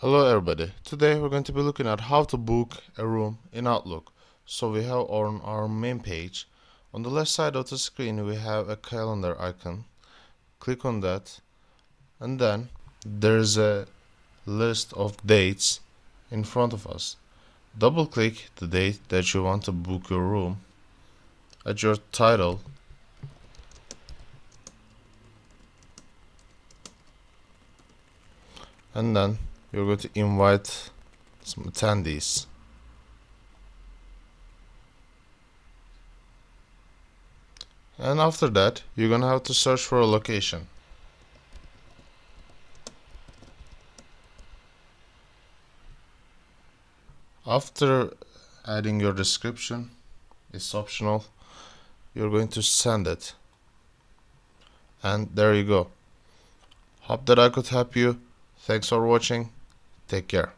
Hello everybody. Today we're going to be looking at how to book a room in Outlook. So we have on our main page, on the left side of the screen we have a calendar icon. Click on that and then there's a list of dates in front of us. Double click the date that you want to book your room. Add your title and then you're going to invite some attendees. And after that, you're gonna have to search for a location. After adding your description, it's optional, you're going to send it. And there you go. Hope that I could help you. Thanks for watching. Take care.